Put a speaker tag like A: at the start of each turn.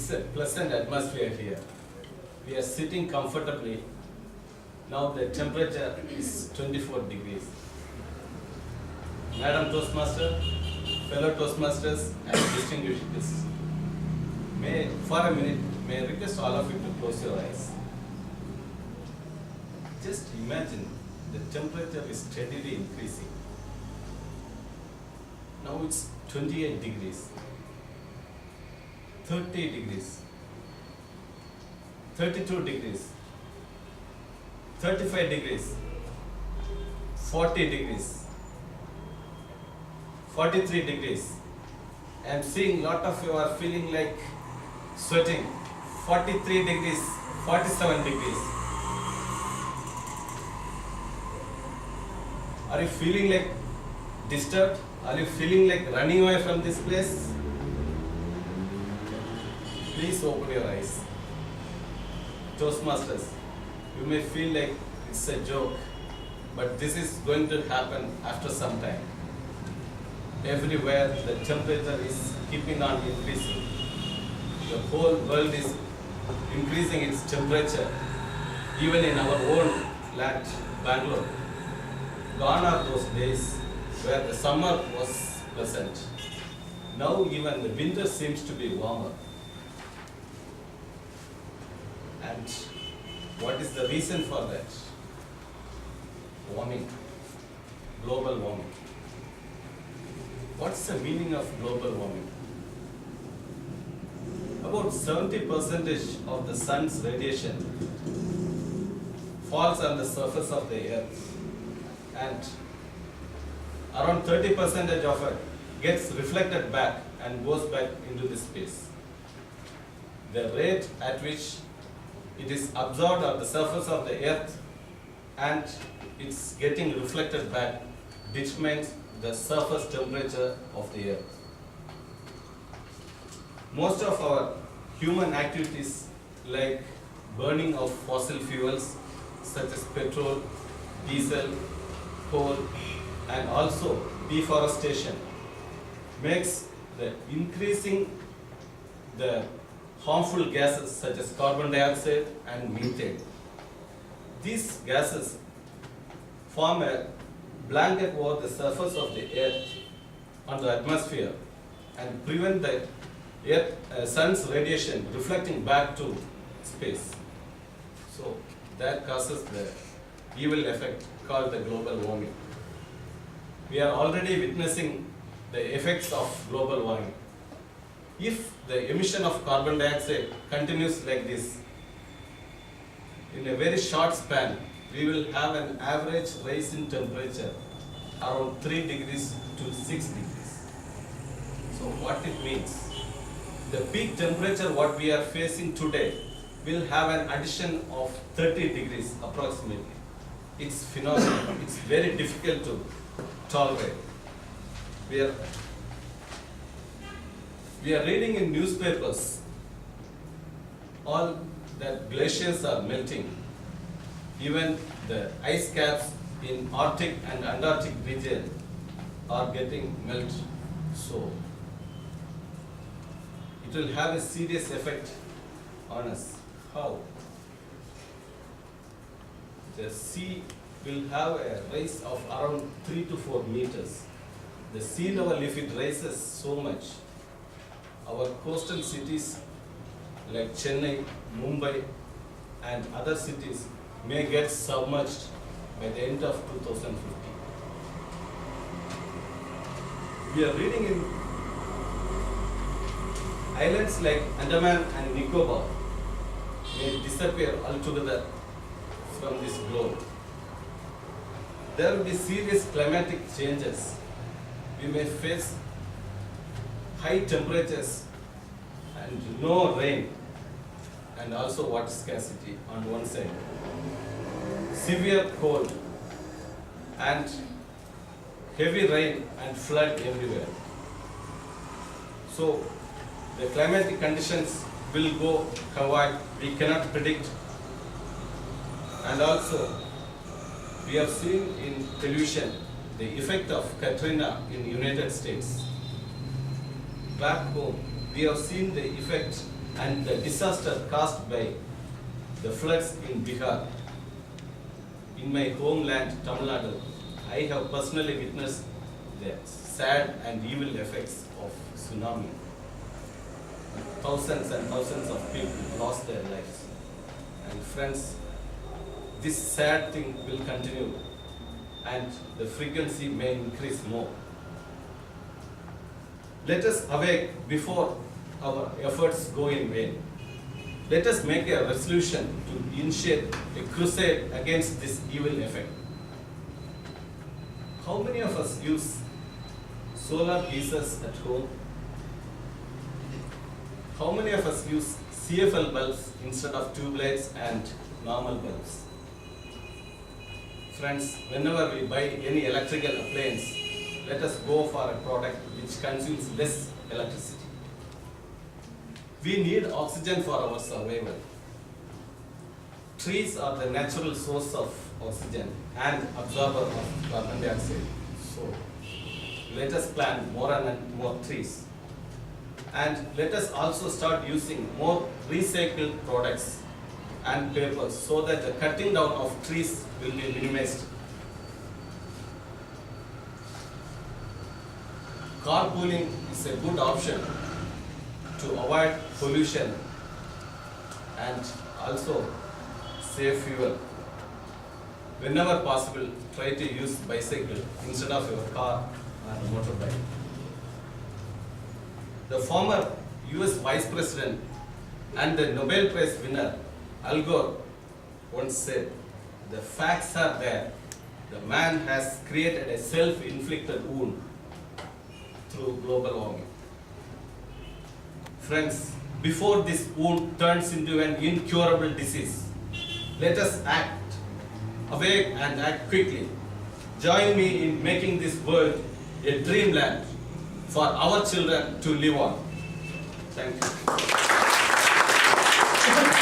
A: It's a pleasant atmosphere here. We are sitting comfortably. Now the temperature is 24 degrees. Madam Toastmaster, fellow Toastmasters and distinguished guests, for a minute, may I request all of you to close your eyes. Just imagine the temperature is steadily increasing. Now it's 28 degrees, 30 degrees, 32 degrees, 35 degrees, 40 degrees, 43 degrees. I am seeing lot of you are feeling like sweating. 43 degrees, 47 degrees. Are you feeling like disturbed? Are you feeling like running away from this place? Please open your eyes. Toastmasters, you may feel like it's a joke, but this is going to happen after some time. Everywhere the temperature is keeping on increasing. The whole world is increasing its temperature, even in our own land, Bangalore. Gone are those days where the summer was pleasant. Now even the winter seems to be warmer. And what is the reason for that? Warming, global warming. What's the meaning of global warming? About 70% of the sun's radiation falls on the surface of the earth, and around 30% of it gets reflected back and goes back into the space. The rate at which it is absorbed on the surface of the earth and it's getting reflected back determines the surface temperature of the earth. Most of our human activities like burning of fossil fuels such as petrol, diesel, coal, and also deforestation makes the increasing the harmful gases such as carbon dioxide and methane. These gases form a blanket over the surface of the earth on the atmosphere and prevent the sun's radiation reflecting back to space. So that causes the evil effect called the global warming. We are already witnessing the effects of global warming. If the emission of carbon dioxide continues like this, in a very short span, we will have an average rise in temperature around 3 degrees to 6 degrees. So what it means? The peak temperature what we are facing today will have an addition of 30 degrees approximately. It's phenomenal. It's very difficult to tolerate. We are reading in newspapers all that glaciers are melting. Even the ice caps in Arctic and Antarctic region are getting melted. So it will have a serious effect on us. How? The sea will have a rise of around 3 to 4 meters. The sea level, if it rises so much, our coastal cities like Chennai, Mumbai, and other cities may get submerged by the end of 2050. We are reading in islands like Andaman and Nicobar may disappear altogether from this globe. There will be serious climatic changes. We may face high temperatures and no rain, and also water scarcity on one side, severe cold and heavy rain and flood everywhere. So the climatic conditions will go haywire, we cannot predict. And also we have seen in television the effect of Katrina in United States. Back home, we have seen the effect and the disaster caused by the floods in Bihar. In my homeland, Tamil Nadu, I have personally witnessed the sad and evil effects of tsunami. Thousands and thousands of people lost their lives. And friends, this sad thing will continue and the frequency may increase more. Let us awake before our efforts go in vain. Let us make a resolution to initiate a crusade against this evil effect. How many of us use solar geysers at home? How many of us use CFL bulbs instead of tube lights and normal bulbs? Friends, whenever we buy any electrical appliance, let us go for a product which consumes less electricity. We need oxygen for our survival. Trees are the natural source of oxygen and absorber of carbon dioxide. So, let us plant more and more trees. And let us also start using more recycled products and papers so that the cutting down of trees will be minimized. Carpooling is a good option to avoid pollution and also save fuel. Whenever possible, try to use bicycle instead of your car or motorbike. The former US Vice President and the Nobel Prize winner Al Gore once said, "The facts are there. The man has created a self-inflicted wound through global warming." Friends, before this wound turns into an incurable disease, let us act, awake and act quickly. Join me in making this world a dreamland for our children to live on. Thank you.